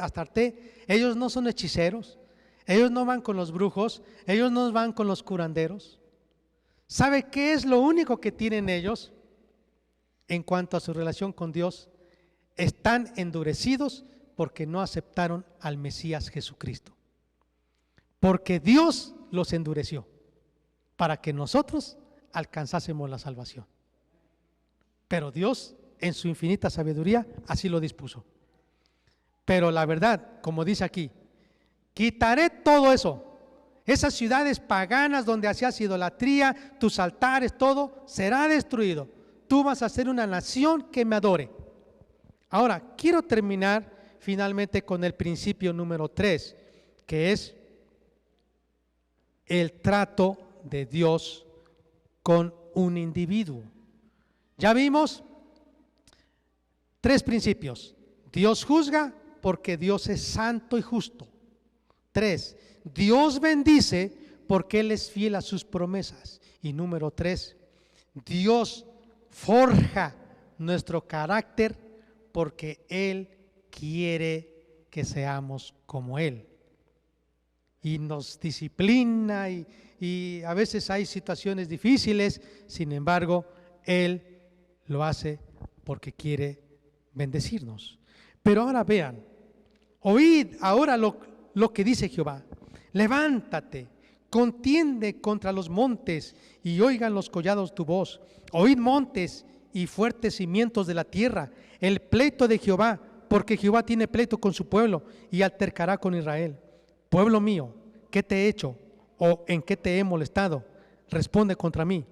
Astarte. Ellos no son hechiceros. Ellos no van con los brujos. Ellos no van con los curanderos. ¿Sabe qué es lo único que tienen ellos en cuanto a su relación con Dios? Están endurecidos porque no aceptaron al Mesías Jesucristo. Porque Dios los endureció para que nosotros alcanzásemos la salvación. Pero Dios en su infinita sabiduría, así lo dispuso. Pero la verdad, como dice aquí, quitaré todo eso. Esas ciudades paganas donde hacías idolatría, tus altares, todo será destruido. Tú vas a ser una nación que me adore. Ahora, quiero terminar finalmente con el principio número 3, que es el trato de Dios con un individuo. Ya vimos 3 principios. Dios juzga porque Dios es santo y justo. 3, Dios bendice porque Él es fiel a sus promesas. Y número 3, Dios forja nuestro carácter porque Él quiere que seamos como Él. Y nos disciplina y a veces hay situaciones difíciles, sin embargo, Él lo hace porque quiere bendecirnos. Pero ahora vean, oíd ahora lo que dice Jehová. Levántate, contiende contra los montes y oigan los collados tu voz. Oíd montes y fuertes cimientos de la tierra, el pleito de Jehová, porque Jehová tiene pleito con su pueblo y altercará con Israel. Pueblo mío, ¿qué te he hecho? ¿O en qué te he molestado? Responde contra mí,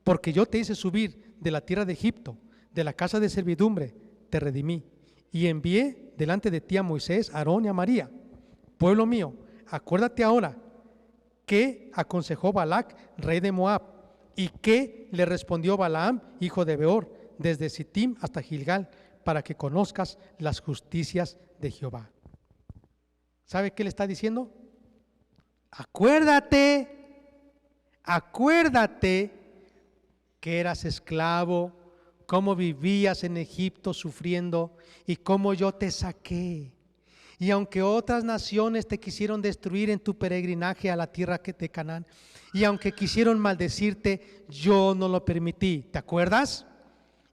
porque yo te hice subir de la tierra de Egipto, de la casa de servidumbre, te redimí, y envié delante de ti a Moisés, a Aarón y a María. Pueblo mío, acuérdate ahora que aconsejó Balac, rey de Moab, y que le respondió Balaam, hijo de Beor, desde Sittim hasta Gilgal, para que conozcas las justicias de Jehová. ¿Sabe qué le está diciendo? Acuérdate que eras esclavo, cómo vivías en Egipto sufriendo y cómo yo te saqué. Y aunque otras naciones te quisieron destruir en tu peregrinaje a la tierra de Canaán, y aunque quisieron maldecirte, yo no lo permití. ¿Te acuerdas?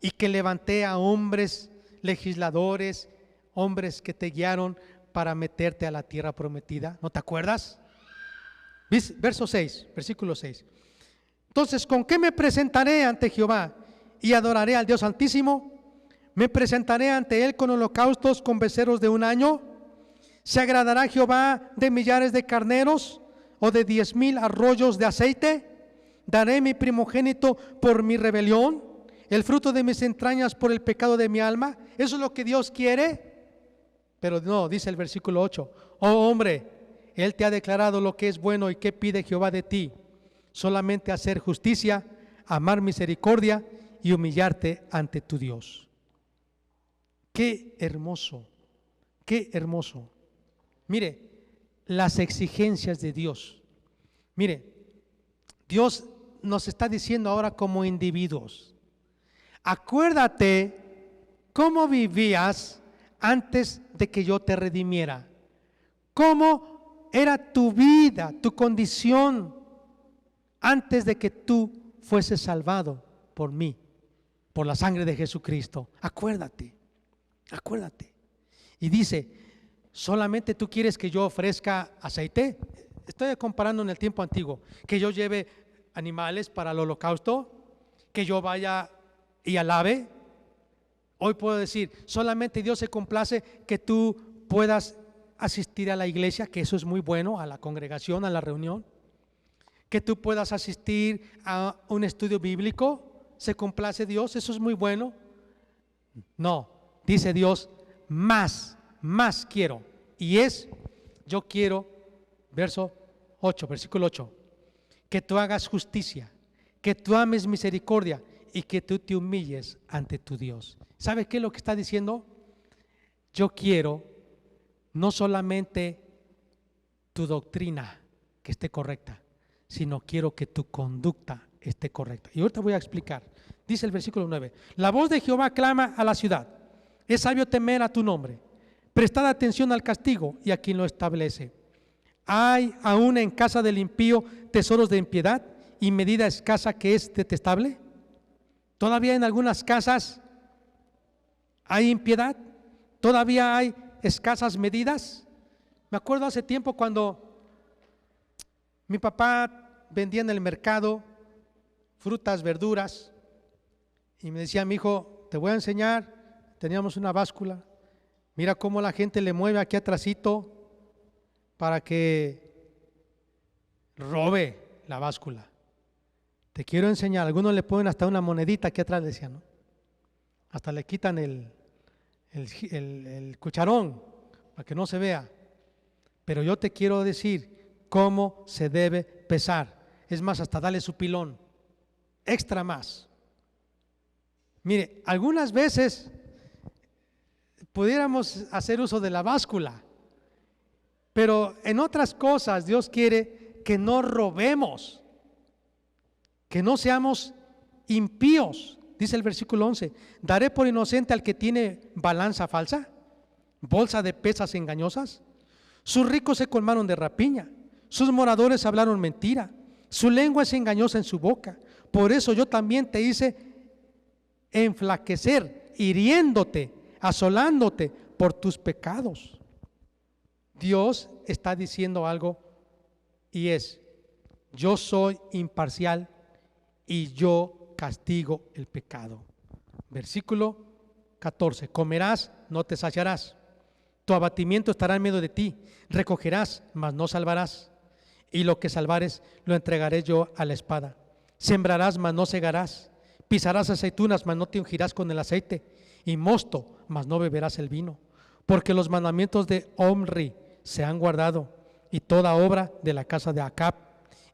Y que levanté a hombres legisladores, hombres que te guiaron para meterte a la tierra prometida. ¿No te acuerdas? Verso 6, versículo 6. Entonces, ¿con qué me presentaré ante Jehová y adoraré al Dios Altísimo? ¿Me presentaré ante Él con holocaustos, con becerros de un año? ¿Se agradará Jehová de millares de carneros o de 10,000 arroyos de aceite? ¿Daré mi primogénito por mi rebelión, el fruto de mis entrañas por el pecado de mi alma? ¿Eso es lo que Dios quiere? Pero no, dice el versículo 8, oh hombre, Él te ha declarado lo que es bueno y qué pide Jehová de ti, solamente hacer justicia, amar misericordia y humillarte ante tu Dios. Qué hermoso, qué hermoso. Mire, las exigencias de Dios. Mire, Dios nos está diciendo ahora como individuos, acuérdate cómo vivías antes de que yo te redimiera, cómo era tu vida, tu condición antes de que tú fueses salvado por mí, por la sangre de Jesucristo. Acuérdate. Y dice, ¿solamente tú quieres que yo ofrezca aceite? Estoy comparando en el tiempo antiguo, que yo lleve animales para el holocausto, que yo vaya y alabe. Hoy puedo decir, solamente Dios se complace que tú puedas asistir a la iglesia, que eso es muy bueno, a la congregación, a la reunión, que tú puedas asistir a un estudio bíblico, se complace Dios, eso es muy bueno. No, dice Dios, más quiero, y yo quiero, versículo 8, que tú hagas justicia, que tú ames misericordia y que tú te humilles ante tu Dios. ¿Sabe qué es lo que está diciendo? Yo quiero no solamente tu doctrina que esté correcta, sino quiero que tu conducta esté correcta. Y ahorita voy a explicar. Dice el versículo 9, la voz de Jehová clama a la ciudad, es sabio temer a tu nombre, prestad atención al castigo y a quien lo establece. ¿Hay aún en casa del impío tesoros de impiedad y medida escasa que es detestable? ¿Todavía en algunas casas hay impiedad? ¿Todavía hay escasas medidas? Me acuerdo hace tiempo cuando mi papá vendía en el mercado frutas, verduras, y me decía, mi hijo, te voy a enseñar, teníamos una báscula, mira cómo la gente le mueve aquí atrásito para que robe la báscula. Te quiero enseñar, algunos le ponen hasta una monedita aquí atrás, decían, ¿no? Hasta le quitan el cucharón para que no se vea. Pero yo te quiero decir cómo se debe pesar. Es más, hasta darle su pilón, extra más. Mire, algunas veces pudiéramos hacer uso de la báscula, pero en otras cosas Dios quiere que no robemos, que no seamos impíos. Dice el versículo 11, ¿daré por inocente al que tiene balanza falsa, bolsa de pesas engañosas? Sus ricos se colmaron de rapiña, sus moradores hablaron mentira, su lengua es engañosa en su boca. Por eso yo también te hice enflaquecer, hiriéndote, asolándote por tus pecados. Dios está diciendo algo y es: yo soy imparcial y yo castigo el pecado. Versículo 14, comerás, no te saciarás, tu abatimiento estará en medio de ti, recogerás, mas no salvarás, y lo que salvares lo entregaré yo a la espada. Sembrarás, mas no segarás, pisarás aceitunas, mas no te ungirás con el aceite, y mosto, mas no beberás el vino, porque los mandamientos de Omri se han guardado, y toda obra de la casa de Acab,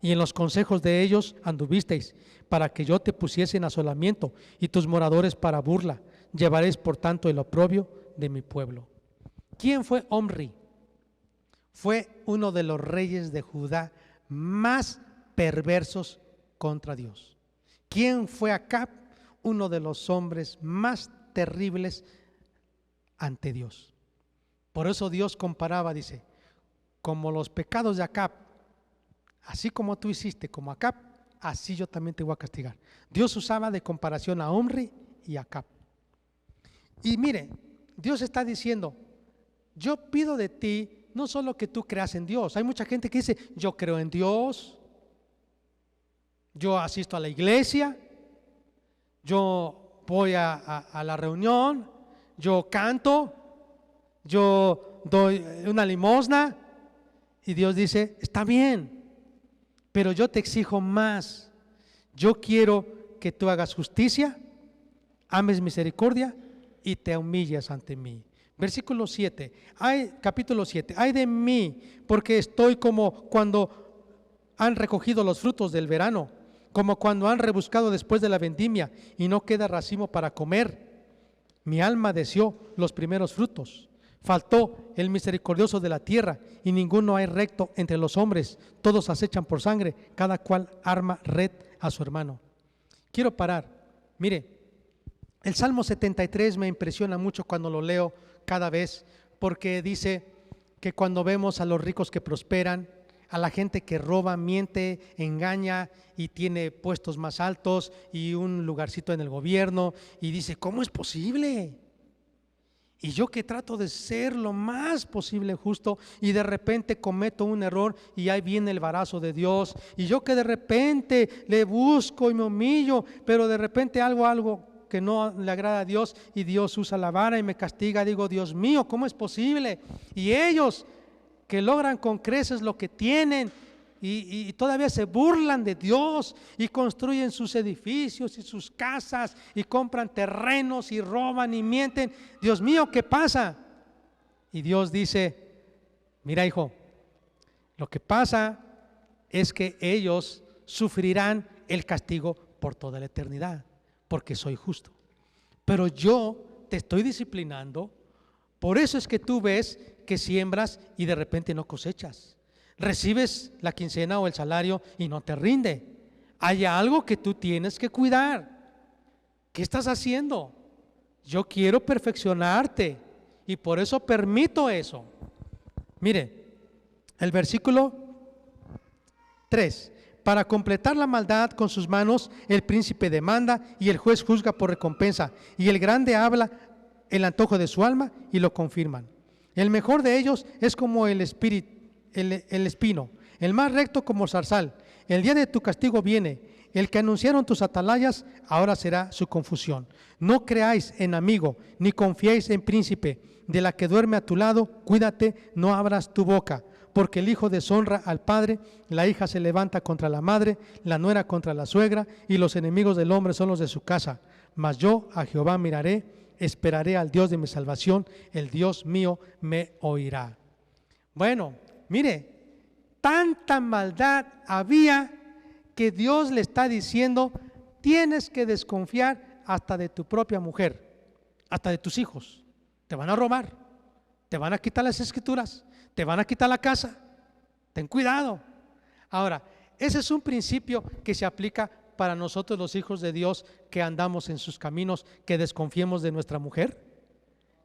y en los consejos de ellos anduvisteis, para que yo te pusiese en asolamiento, y tus moradores para burla. Llevaréis por tanto el oprobio de mi pueblo. ¿Quién fue Omri? Fue uno de los reyes de Judá más perversos contra Dios. ¿Quién fue Acab? Uno de los hombres más terribles ante Dios. Por eso Dios comparaba, dice, como los pecados de Acab, así como tú hiciste como Acab, así yo también te voy a castigar. Dios usaba de comparación a Omri y Acab. Y mire, Dios está diciendo, yo pido de ti no solo que tú creas en Dios. Hay mucha gente que dice, yo creo en Dios, yo asisto a la iglesia, yo voy a la reunión, yo canto, yo doy una limosna. Y Dios dice, está bien, pero yo te exijo más. Yo quiero que tú hagas justicia, ames misericordia y te humilles ante mí. Versículo 7, capítulo 7, ay de mí, porque estoy como cuando han recogido los frutos del verano, como cuando han rebuscado después de la vendimia y no queda racimo para comer. Mi alma deseó los primeros frutos. Faltó el misericordioso de la tierra, y ninguno hay recto entre los hombres. Todos acechan por sangre, cada cual arma red a su hermano. Quiero parar. Mire, el Salmo 73 me impresiona mucho cuando lo leo cada vez, porque dice que cuando vemos a los ricos que prosperan, a la gente que roba, miente, engaña y tiene puestos más altos y un lugarcito en el gobierno, y dice, ¿cómo es posible? Y yo que trato de ser lo más posible justo, y de repente cometo un error y ahí viene el varazo de Dios. Y yo que de repente le busco y me humillo, pero de repente hago algo que no le agrada a Dios y Dios usa la vara y me castiga. Digo, Dios mío, ¿cómo es posible? Y ellos que logran con creces lo que tienen y todavía se burlan de Dios y construyen sus edificios y sus casas y compran terrenos y roban y mienten. Dios mío, ¿qué pasa? Y Dios dice, mira, hijo, lo que pasa es que ellos sufrirán el castigo por toda la eternidad, porque soy justo. Pero yo te estoy disciplinando. Por eso es que tú ves que siembras y de repente no cosechas. Recibes la quincena o el salario y no te rinde. Hay algo que tú tienes que cuidar. ¿Qué estás haciendo? Yo quiero perfeccionarte y por eso permito eso. Mire, el versículo 3. Para completar la maldad con sus manos, el príncipe demanda y el juez juzga por recompensa, y el grande habla el antojo de su alma y lo confirman. El mejor de ellos es como el espino, el más recto como zarzal. El día de tu castigo viene, El que anunciaron tus atalayas, ahora será su confusión. No creáis en amigo, ni confiéis en príncipe. De la que duerme a tu lado, cuídate, no abras tu boca. Porque el hijo deshonra al padre, la hija se levanta contra la madre, la nuera contra la suegra, y los enemigos del hombre son los de su casa. Mas yo a Jehová miraré, esperaré al Dios de mi salvación, el Dios mío me oirá. Bueno, mire, tanta maldad había que Dios le está diciendo, tienes que desconfiar hasta de tu propia mujer, hasta de tus hijos. Te van a robar, te van a quitar las escrituras, te van a quitar la casa. Ten cuidado. Ahora, ese es un principio que se aplica para nosotros los hijos de Dios que andamos en sus caminos, que desconfiemos de nuestra mujer,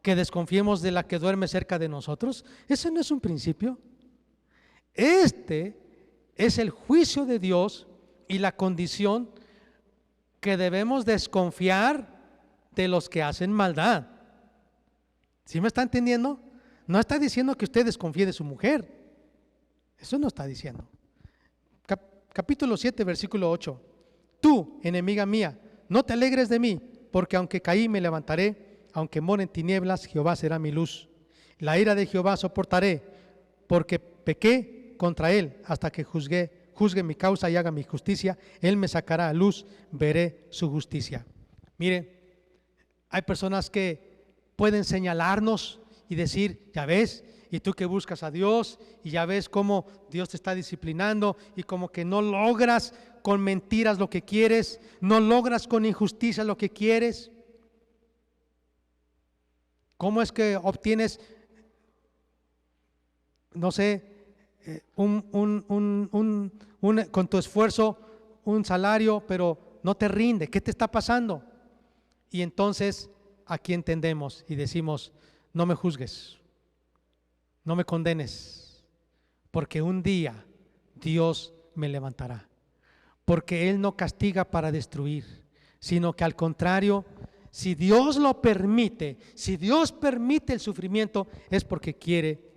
que desconfiemos de la que duerme cerca de nosotros. Ese no es un principio. Este es el juicio de Dios y la condición que debemos desconfiar de los que hacen maldad. ¿Sí me está entendiendo? No está diciendo que usted desconfíe de su mujer. Eso no está diciendo. Capítulo 7, versículo 8. Tú, enemiga mía, no te alegres de mí, porque aunque caí me levantaré, aunque more en tinieblas, Jehová será mi luz. La ira de Jehová soportaré, porque pequé contra él hasta que juzgue mi causa y haga mi justicia. Él me sacará a luz, veré su justicia. Mire, hay personas que pueden señalarnos y decir, ya ves, y tú que buscas a Dios, y ya ves cómo Dios te está disciplinando, y como que no logras con mentiras lo que quieres, no logras con injusticia lo que quieres. ¿Cómo es que obtienes, no sé, con tu esfuerzo un salario, pero no te rinde? ¿Qué te está pasando? Y entonces aquí entendemos y decimos, no me juzgues, no me condenes, porque un día Dios me levantará, porque Él no castiga para destruir, sino que al contrario, si Dios lo permite, si Dios permite el sufrimiento, es porque quiere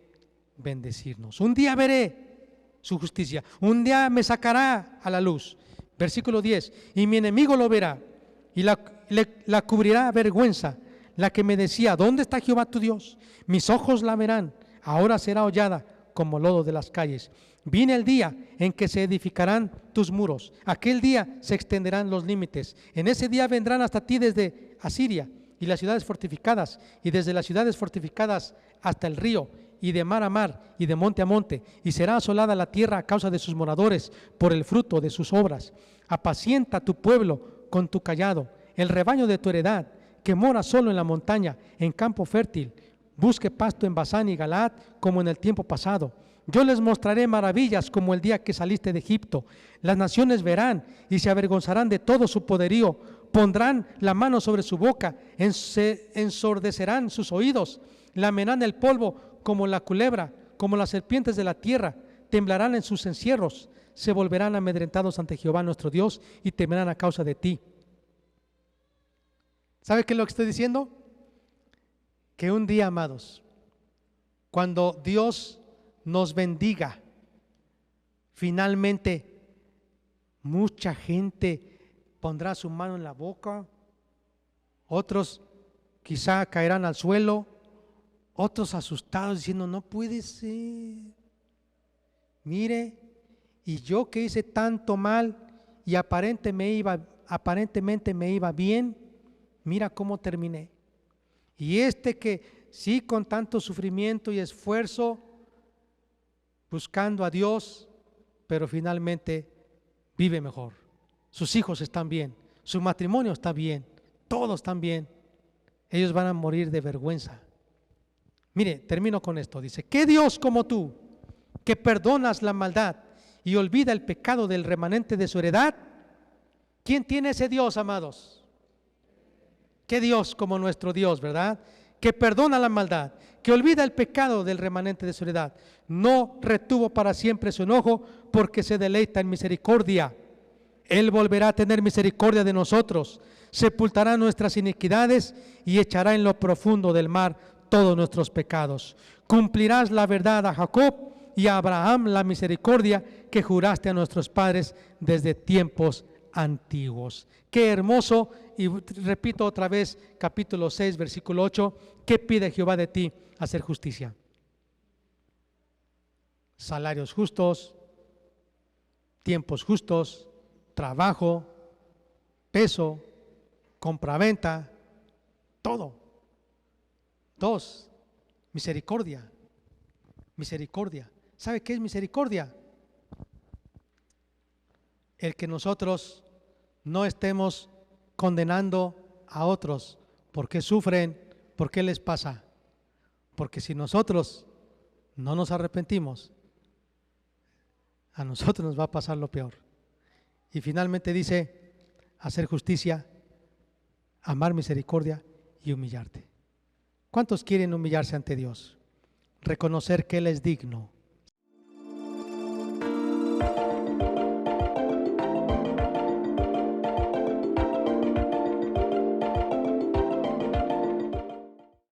bendecirnos. Un día veré su justicia, un día me sacará a la luz. Versículo 10, y mi enemigo lo verá y la cubrirá vergüenza, la que me decía, ¿dónde está Jehová tu Dios? Mis ojos la verán, ahora será hollada como lodo de las calles. Viene el día en que se edificarán tus muros, aquel día se extenderán los límites. En ese día vendrán hasta ti desde Asiria y las ciudades fortificadas, y desde las ciudades fortificadas hasta el río, y de mar a mar, y de monte a monte, y será asolada la tierra a causa de sus moradores, por el fruto de sus obras. Apacienta tu pueblo con tu cayado, el rebaño de tu heredad, que mora solo en la montaña, en campo fértil. Busque pasto en Basán y Galaad, como en el tiempo pasado. Yo les mostraré maravillas como el día que saliste de Egipto. Las naciones verán y se avergonzarán de todo su poderío. Pondrán la mano sobre su boca, ensordecerán sus oídos, lamerán el polvo como la culebra, como las serpientes de la tierra, temblarán en sus encierros, se volverán amedrentados ante Jehová nuestro Dios y temerán a causa de ti. ¿Sabe qué es lo que estoy diciendo? Que un día, amados, cuando Dios nos bendiga, finalmente mucha gente pondrá su mano en la boca, otros quizá caerán al suelo, otros asustados diciendo, no puede ser, mire, y yo que hice tanto mal y aparentemente me iba bien, mira cómo terminé. Y este que sí, con tanto sufrimiento y esfuerzo, buscando a Dios, pero finalmente vive mejor. Sus hijos están bien, su matrimonio está bien, todos están bien. Ellos van a morir de vergüenza. Mire, termino con esto. Dice, ¿qué Dios como tú, que perdonas la maldad y olvida el pecado del remanente de su heredad? ¿Quién tiene ese Dios, amados? ¿Qué Dios como nuestro Dios, verdad? Que perdona la maldad, que olvida el pecado del remanente de su heredad. No retuvo para siempre su enojo, porque se deleita en misericordia. Él volverá a tener misericordia de nosotros, sepultará nuestras iniquidades y echará en lo profundo del mar todos nuestros pecados. Cumplirás la verdad a Jacob y a Abraham la misericordia que juraste a nuestros padres desde tiempos antiguos. Qué hermoso, y repito otra vez, capítulo 6, versículo 8, ¿qué pide Jehová de ti? Hacer justicia. Salarios justos, tiempos justos, trabajo, peso, compraventa, todo. 2, misericordia. Misericordia. ¿Sabe qué es misericordia? El que nosotros no estemos condenando a otros porque sufren, ¿por qué les pasa? Porque si nosotros no nos arrepentimos, a nosotros nos va a pasar lo peor. Y finalmente dice, hacer justicia, amar misericordia y humillarte. ¿Cuántos quieren humillarse ante Dios? Reconocer que Él es digno